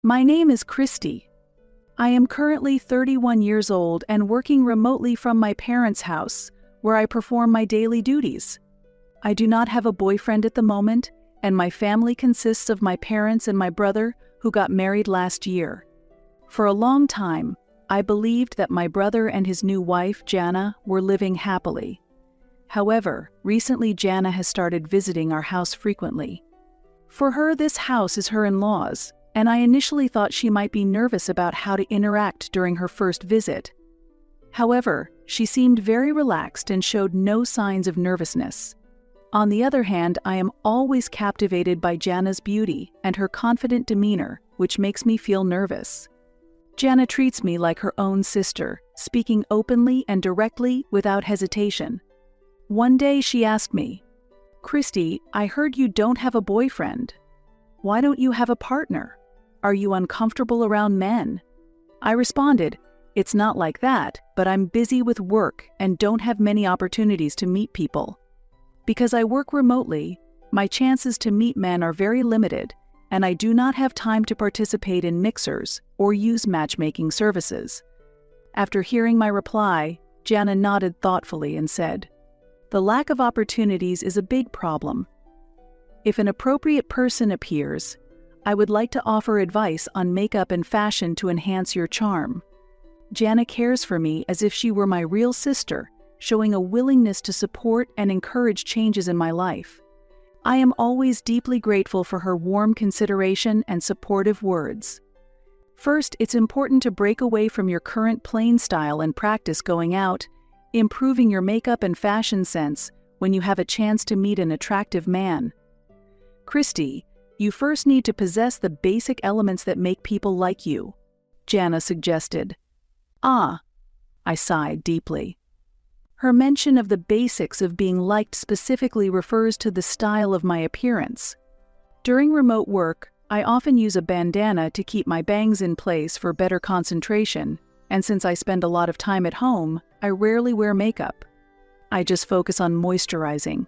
My name is Christy. I am currently 31 years old and working remotely from my parents' house, where I perform my daily duties. I do not have a boyfriend at the moment, and my family consists of my parents and my brother, who got married last year. For a long time, I believed that my brother and his new wife, Jana, were living happily. However, recently Jana has started visiting our house frequently. For her, this house is her in-laws, and I initially thought she might be nervous about how to interact during her first visit. However, she seemed very relaxed and showed no signs of nervousness. On the other hand, I am always captivated by Jana's beauty and her confident demeanor, which makes me feel nervous. Jana treats me like her own sister, speaking openly and directly without hesitation. One day she asked me, "Christy, I heard you don't have a boyfriend. Why don't you have a partner? Are you uncomfortable around men?" I responded, "It's not like that, but I'm busy with work and don't have many opportunities to meet people. Because I work remotely, my chances to meet men are very limited, and I do not have time to participate in mixers or use matchmaking services." After hearing my reply, Jana nodded thoughtfully and said, "The lack of opportunities is a big problem. If an appropriate person appears, I would like to offer advice on makeup and fashion to enhance your charm. Jana cares for me as if she were my real sister, showing a willingness to support and encourage changes in my life. I am always deeply grateful for her warm consideration and supportive words. First, it's important to break away from your current plain style and practice going out, improving your makeup and fashion sense when you have a chance to meet an attractive man. Christy, you first need to possess the basic elements that make people like you," Jana suggested. "Ah," I sighed deeply. Her mention of the basics of being liked specifically refers to the style of my appearance. During remote work, I often use a bandana to keep my bangs in place for better concentration, and since I spend a lot of time at home, I rarely wear makeup. I just focus on moisturizing.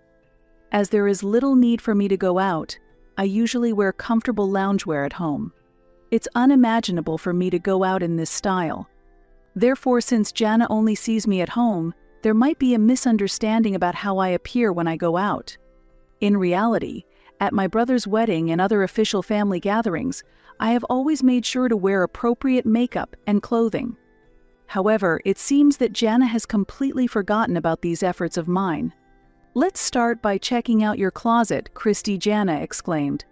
As there is little need for me to go out, I usually wear comfortable loungewear at home. It's unimaginable for me to go out in this style. Therefore, since Jana only sees me at home, there might be a misunderstanding about how I appear when I go out. In reality, at my brother's wedding and other official family gatherings, I have always made sure to wear appropriate makeup and clothing. However, it seems that Jana has completely forgotten about these efforts of mine. "Let's start by checking out your closet," Christy, Jana exclaimed.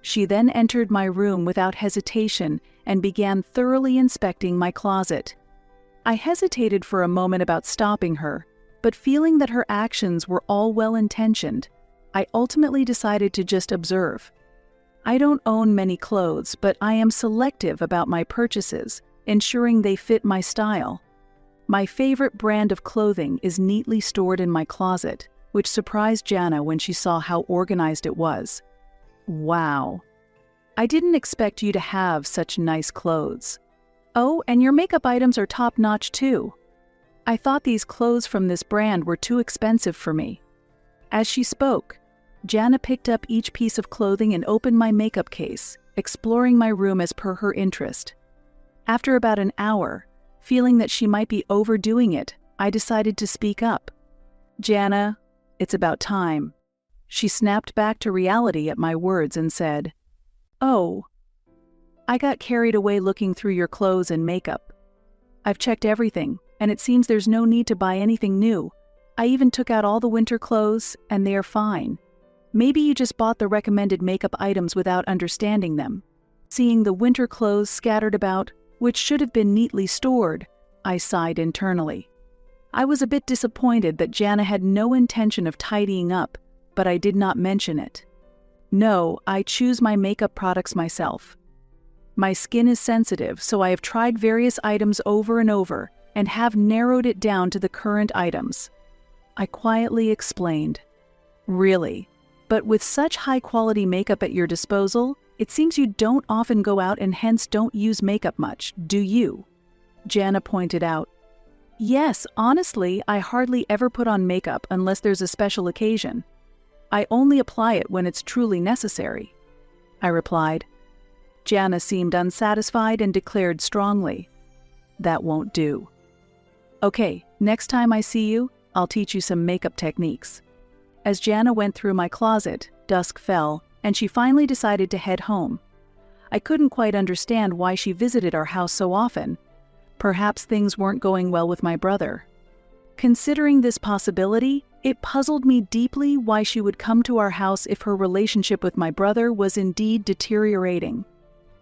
She then entered my room without hesitation and began thoroughly inspecting my closet. I hesitated for a moment about stopping her, but feeling that her actions were all well-intentioned, I ultimately decided to just observe. I don't own many clothes, but I am selective about my purchases, ensuring they fit my style. My favorite brand of clothing is neatly stored in my closet, which surprised Jana when she saw how organized it was. "Wow. I didn't expect you to have such nice clothes. Oh, and your makeup items are top-notch too. I thought these clothes from this brand were too expensive for me." As she spoke, Jana picked up each piece of clothing and opened my makeup case, exploring my room as per her interest. After about an hour, feeling that she might be overdoing it, I decided to speak up. "Jana, it's about time." She snapped back to reality at my words and said, "Oh, I got carried away looking through your clothes and makeup. I've checked everything, and it seems there's no need to buy anything new. I even took out all the winter clothes, and they are fine. Maybe you just bought the recommended makeup items without understanding them." Seeing the winter clothes scattered about, which should have been neatly stored, I sighed internally. I was a bit disappointed that Jana had no intention of tidying up, but I did not mention it. No, I choose my makeup products myself. My skin is sensitive, so I have tried various items over and over and have narrowed it down to the current items. I quietly explained. "Really? But with such high-quality makeup at your disposal, it seems you don't often go out and hence don't use makeup much, do you?" Jana pointed out. "Yes, honestly, I hardly ever put on makeup unless there's a special occasion. I only apply it when it's truly necessary," I replied. Jana seemed unsatisfied and declared strongly, "That won't do. Okay, next time I see you, I'll teach you some makeup techniques." As Jana went through my closet, dusk fell, and she finally decided to head home. I couldn't quite understand why she visited our house so often. Perhaps things weren't going well with my brother. Considering this possibility, it puzzled me deeply why she would come to our house if her relationship with my brother was indeed deteriorating.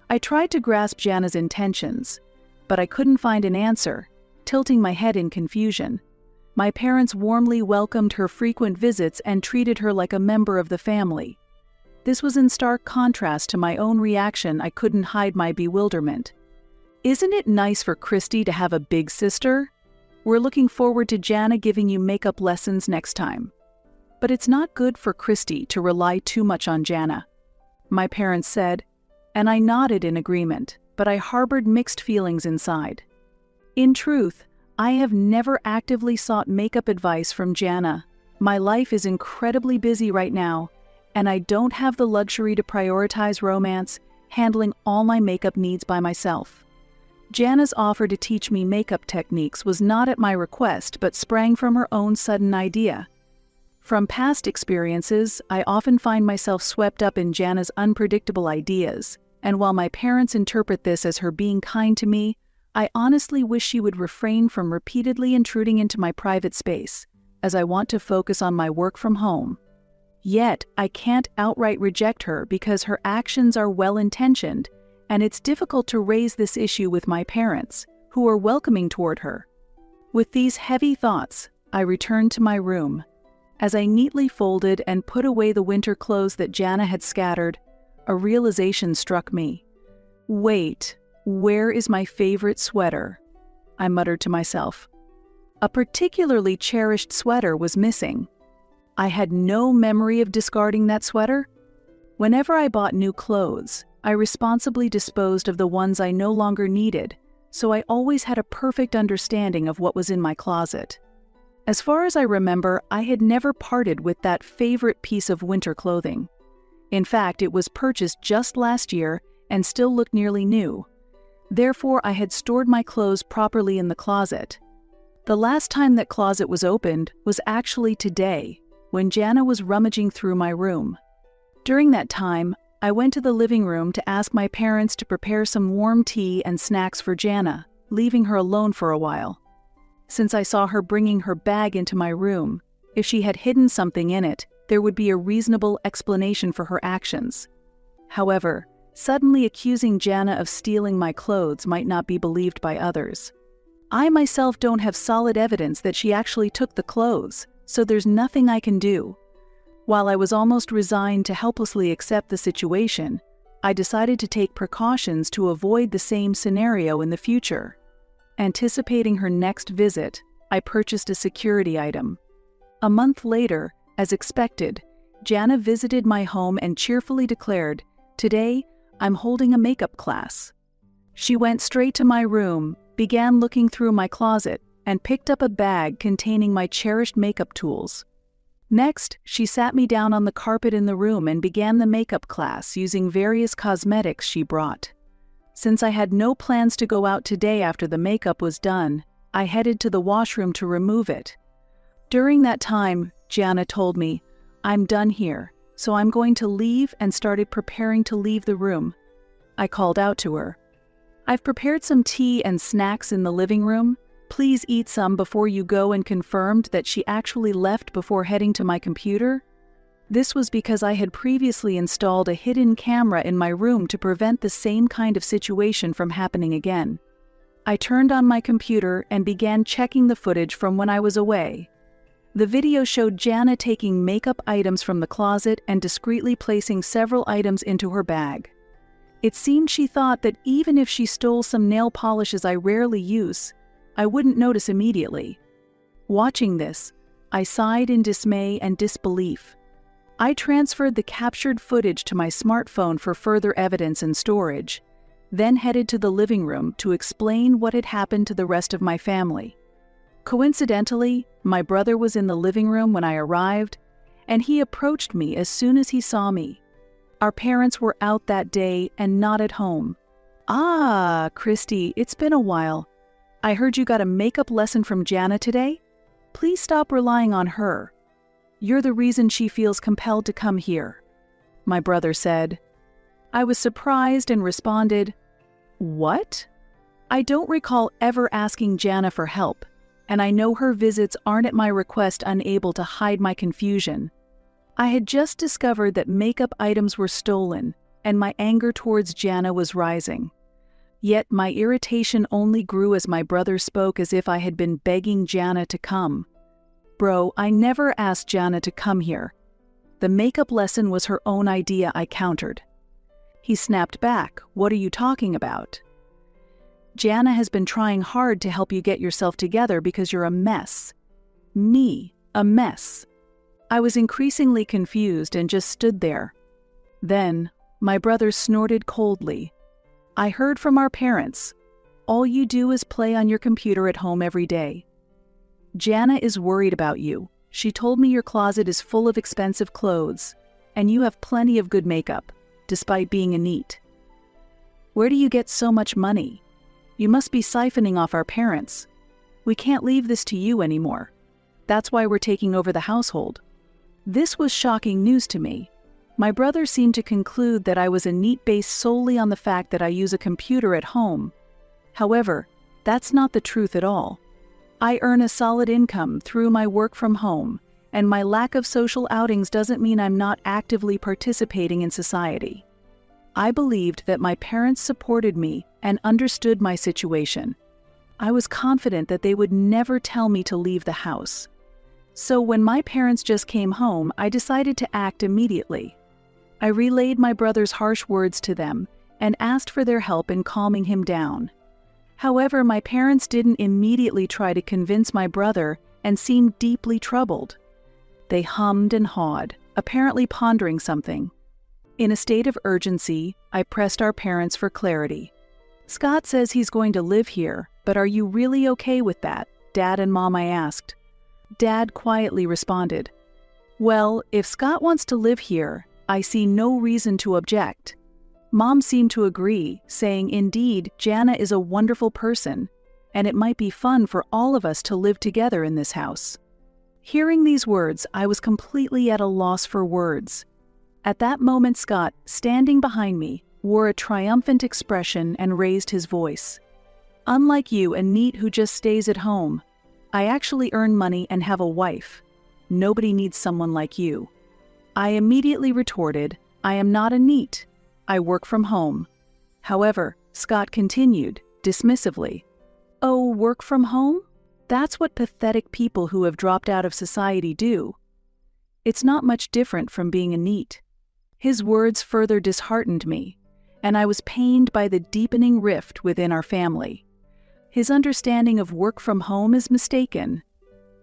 I tried to grasp Jana's intentions, but I couldn't find an answer, tilting my head in confusion. My parents warmly welcomed her frequent visits and treated her like a member of the family. This was in stark contrast to my own reaction. I couldn't hide my bewilderment. "Isn't it nice for Christy to have a big sister? We're looking forward to Jana giving you makeup lessons next time. But it's not good for Christy to rely too much on Jana," my parents said, and I nodded in agreement, but I harbored mixed feelings inside. In truth, I have never actively sought makeup advice from Jana. My life is incredibly busy right now, and I don't have the luxury to prioritize romance, handling all my makeup needs by myself. Jana's offer to teach me makeup techniques was not at my request but sprang from her own sudden idea. From past experiences, I often find myself swept up in Jana's unpredictable ideas, and while my parents interpret this as her being kind to me, I honestly wish she would refrain from repeatedly intruding into my private space, as I want to focus on my work from home. Yet, I can't outright reject her because her actions are well-intentioned, and it's difficult to raise this issue with my parents, who are welcoming toward her. With these heavy thoughts, I returned to my room. As I neatly folded and put away the winter clothes that Jana had scattered, a realization struck me. "Wait, where is my favorite sweater?" I muttered to myself. A particularly cherished sweater was missing. I had no memory of discarding that sweater. Whenever I bought new clothes, I responsibly disposed of the ones I no longer needed, so I always had a perfect understanding of what was in my closet. As far as I remember, I had never parted with that favorite piece of winter clothing. In fact, it was purchased just last year and still looked nearly new. Therefore, I had stored my clothes properly in the closet. The last time that closet was opened was actually today, when Jana was rummaging through my room. During that time, I went to the living room to ask my parents to prepare some warm tea and snacks for Jana, leaving her alone for a while. Since I saw her bringing her bag into my room, if she had hidden something in it, there would be a reasonable explanation for her actions. However, suddenly accusing Jana of stealing my clothes might not be believed by others. I myself don't have solid evidence that she actually took the clothes, so there's nothing I can do. While I was almost resigned to helplessly accept the situation, I decided to take precautions to avoid the same scenario in the future. Anticipating her next visit, I purchased a security item. A month later, as expected, Jana visited my home and cheerfully declared, "Today, I'm holding a makeup class." She went straight to my room, began looking through my closet, and picked up a bag containing my cherished makeup tools. Next, she sat me down on the carpet in the room and began the makeup class using various cosmetics she brought. Since I had no plans to go out today after the makeup was done, I headed to the washroom to remove it. During that time, Jana told me, "I'm done here, so I'm going to leave," and started preparing to leave the room. I called out to her, "I've prepared some tea and snacks in the living room. Please eat some before you go," and confirmed that she actually left before heading to my computer. This was because I had previously installed a hidden camera in my room to prevent the same kind of situation from happening again. I turned on my computer and began checking the footage from when I was away. The video showed Jana taking makeup items from the closet and discreetly placing several items into her bag. It seemed she thought that even if she stole some nail polishes I rarely use, I wouldn't notice immediately. Watching this, I sighed in dismay and disbelief. I transferred the captured footage to my smartphone for further evidence and storage, then headed to the living room to explain what had happened to the rest of my family. Coincidentally, my brother was in the living room when I arrived, and he approached me as soon as he saw me. Our parents were out that day and not at home. Ah, Christy, it's been a while. I heard you got a makeup lesson from Jana today? Please stop relying on her. You're the reason she feels compelled to come here, my brother said. I was surprised and responded, "What?" I don't recall ever asking Jana for help, and I know her visits aren't at my request unable to hide my confusion. I had just discovered that makeup items were stolen, and my anger towards Jana was rising. Yet my irritation only grew as my brother spoke as if I had been begging Jana to come. Bro, I never asked Jana to come here. The makeup lesson was her own idea, I countered. He snapped back, "What are you talking about?" Jana has been trying hard to help you get yourself together because you're a mess. Me, a mess. I was increasingly confused and just stood there. Then, my brother snorted coldly. I heard from our parents. All you do is play on your computer at home every day. Jana is worried about you. She told me your closet is full of expensive clothes, and you have plenty of good makeup, despite being a NEET. Where do you get so much money? You must be siphoning off our parents. We can't leave this to you anymore. That's why we're taking over the household. This was shocking news to me. My brother seemed to conclude that I was a NEET based solely on the fact that I use a computer at home. However, that's not the truth at all. I earn a solid income through my work from home, and my lack of social outings doesn't mean I'm not actively participating in society. I believed that my parents supported me and understood my situation. I was confident that they would never tell me to leave the house. So when my parents just came home, I decided to act immediately. I relayed my brother's harsh words to them and asked for their help in calming him down. However, my parents didn't immediately try to convince my brother and seemed deeply troubled. They hummed and hawed, apparently pondering something. In a state of urgency, I pressed our parents for clarity. Scott says he's going to live here, but are you really okay with that, Dad and Mom? I asked. Dad quietly responded, "Well, if Scott wants to live here, I see no reason to object." Mom seemed to agree, saying, "Indeed, Jana is a wonderful person, and it might be fun for all of us to live together in this house." Hearing these words, I was completely at a loss for words. At that moment, Scott, standing behind me, wore a triumphant expression and raised his voice. "Unlike you, a NEET who just stays at home, I actually earn money and have a wife. Nobody needs someone like you." I immediately retorted, "I am not a NEET. I work from home." However, Scott continued, dismissively, "Oh, work from home? That's what pathetic people who have dropped out of society do. It's not much different from being a NEET." His words further disheartened me, and I was pained by the deepening rift within our family. His understanding of work from home is mistaken.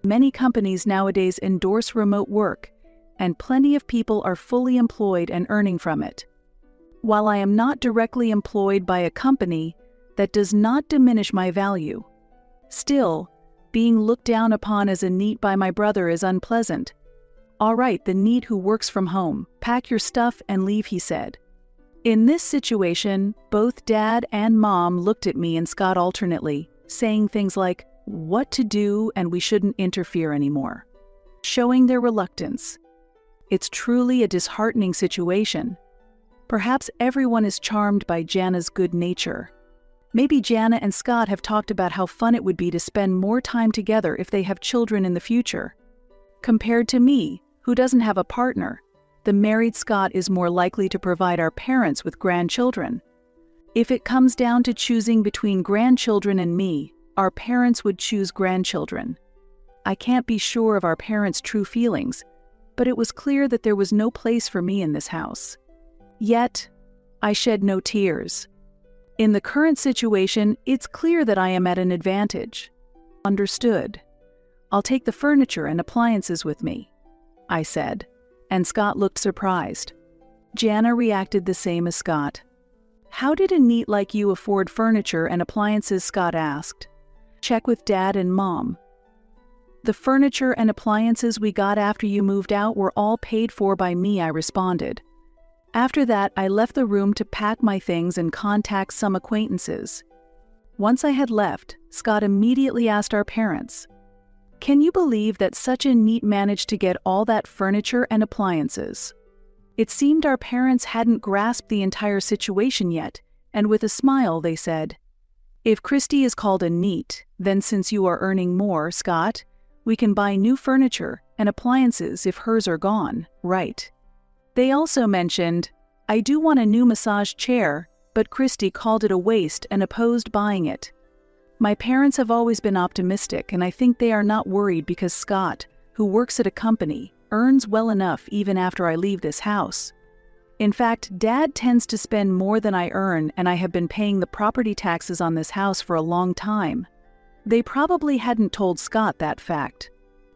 Many companies nowadays endorse remote work, and plenty of people are fully employed and earning from it. While I am not directly employed by a company, that does not diminish my value. Still, being looked down upon as a NEET by my brother is unpleasant. "All right, the NEET who works from home, pack your stuff and leave," he said. In this situation, both Dad and Mom looked at me and Scott alternately, saying things like, "What to do and we shouldn't interfere anymore," showing their reluctance. It's truly a disheartening situation. Perhaps everyone is charmed by Jana's good nature. Maybe Jana and Scott have talked about how fun it would be to spend more time together if they have children in the future. Compared to me, who doesn't have a partner, the married Scott is more likely to provide our parents with grandchildren. If it comes down to choosing between grandchildren and me, our parents would choose grandchildren. I can't be sure of our parents' true feelings, but it was clear that there was no place for me in this house. Yet, I shed no tears. In the current situation, it's clear that I am at an advantage. Understood. I'll take the furniture and appliances with me, I said, and Scott looked surprised. Jana reacted the same as Scott. "How did a NEET like you afford furniture and appliances?" Scott asked. "Check with Dad and Mom." "The furniture and appliances we got after you moved out were all paid for by me," I responded. After that, I left the room to pack my things and contact some acquaintances. Once I had left, Scott immediately asked our parents, "Can you believe that such a NEET managed to get all that furniture and appliances?" It seemed our parents hadn't grasped the entire situation yet, and with a smile they said, "If Christy is called a NEET, then since you are earning more, Scott, we can buy new furniture and appliances if hers are gone, right?" They also mentioned, "I do want a new massage chair, but Christy called it a waste and opposed buying it." My parents have always been optimistic, and I think they are not worried because Scott, who works at a company, earns well enough even after I leave this house. In fact, Dad tends to spend more than I earn, and I have been paying the property taxes on this house for a long time. They probably hadn't told Scott that fact.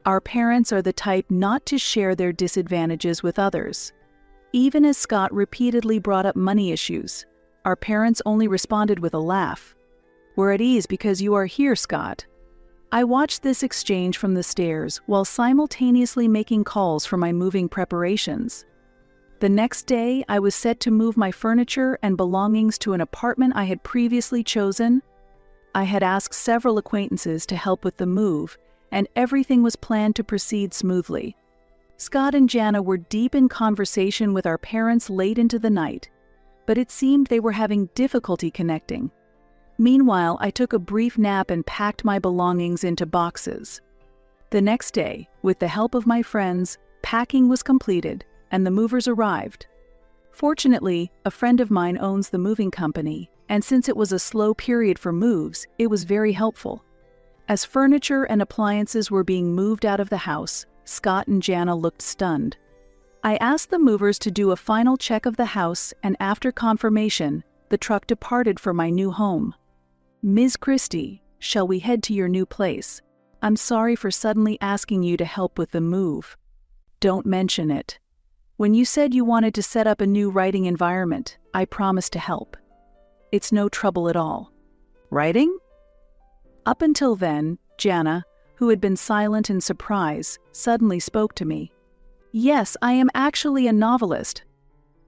Our parents are the type not to share their disadvantages with others. Even as Scott repeatedly brought up money issues, our parents only responded with a laugh. "We're at ease because you are here, Scott." I watched this exchange from the stairs while simultaneously making calls for my moving preparations. The next day, I was set to move my furniture and belongings to an apartment I had previously chosen. I had asked several acquaintances to help with the move, and everything was planned to proceed smoothly. Scott and Jana were deep in conversation with our parents late into the night, but it seemed they were having difficulty connecting. Meanwhile, I took a brief nap and packed my belongings into boxes. The next day, with the help of my friends, packing was completed and the movers arrived. Fortunately, a friend of mine owns the moving company, and since it was a slow period for moves, it was very helpful. As furniture and appliances were being moved out of the house, Scott and Jana looked stunned. I asked the movers to do a final check of the house, and after confirmation, the truck departed for my new home. "Ms. Christie, shall we head to your new place? I'm sorry for suddenly asking you to help with the move." "Don't mention it. When you said you wanted to set up a new writing environment, I promised to help. It's no trouble at all." "Writing?" Up until then, Jana, who had been silent in surprise, suddenly spoke to me. "Yes, I am actually a novelist.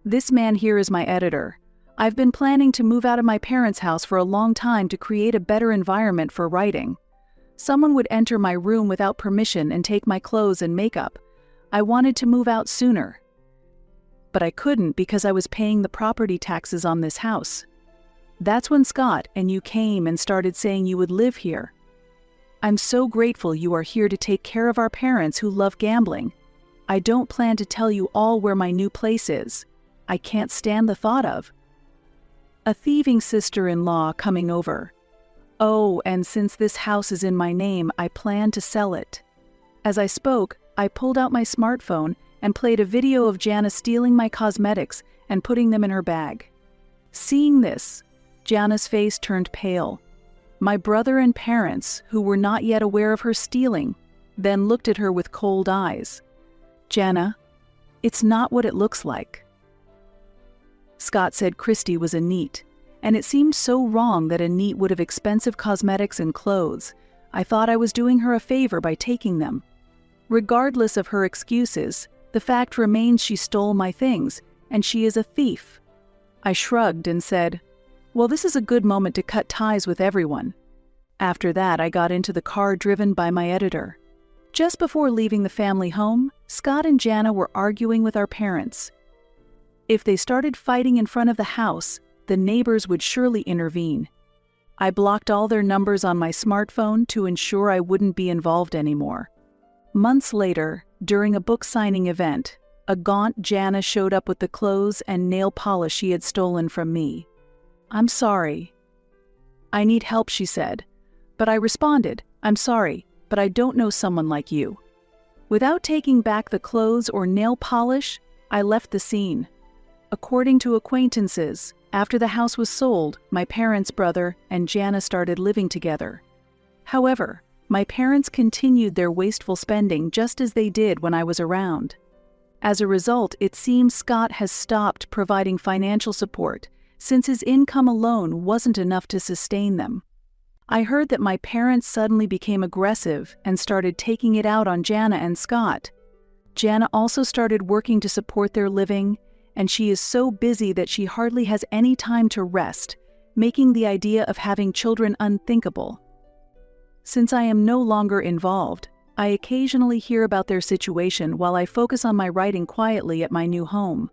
This man here is my editor. I've been planning to move out of my parents' house for a long time to create a better environment for writing. Someone would enter my room without permission and take my clothes and makeup. I wanted to move out sooner. But I couldn't because I was paying the property taxes on this house. That's when Scott and you came and started saying you would live here. I'm so grateful you are here to take care of our parents who love gambling. I don't plan to tell you all where my new place is. I can't stand the thought of a thieving sister-in-law coming over. Oh, and since this house is in my name, I plan to sell it." As I spoke, I pulled out my smartphone and played a video of Jana stealing my cosmetics and putting them in her bag. Seeing this, Jana's face turned pale. My brother and parents, who were not yet aware of her stealing, then looked at her with cold eyes. "Jana, it's not what it looks like." Scott said Christy was a NEET, and it seemed so wrong that a NEET would have expensive cosmetics and clothes. I thought I was doing her a favor by taking them. Regardless of her excuses, the fact remains she stole my things, and she is a thief. I shrugged and said, "Well, this is a good moment to cut ties with everyone." After that, I got into the car driven by my editor. Just before leaving the family home, Scott and Jana were arguing with our parents. If they started fighting in front of the house, the neighbors would surely intervene. I blocked all their numbers on my smartphone to ensure I wouldn't be involved anymore. Months later, during a book signing event, a gaunt Jana showed up with the clothes and nail polish she had stolen from me. "I'm sorry." "I need help," she said. But I responded, "I'm sorry, but I don't know someone like you." Without taking back the clothes or nail polish, I left the scene. According to acquaintances, after the house was sold, my parents' brother and Jana started living together. However, my parents continued their wasteful spending just as they did when I was around. As a result, it seems Scott has stopped providing financial support since his income alone wasn't enough to sustain them. I heard that my parents suddenly became aggressive and started taking it out on Jana and Scott. Jana also started working to support their living, and she is so busy that she hardly has any time to rest, making the idea of having children unthinkable. Since I am no longer involved, I occasionally hear about their situation while I focus on my writing quietly at my new home.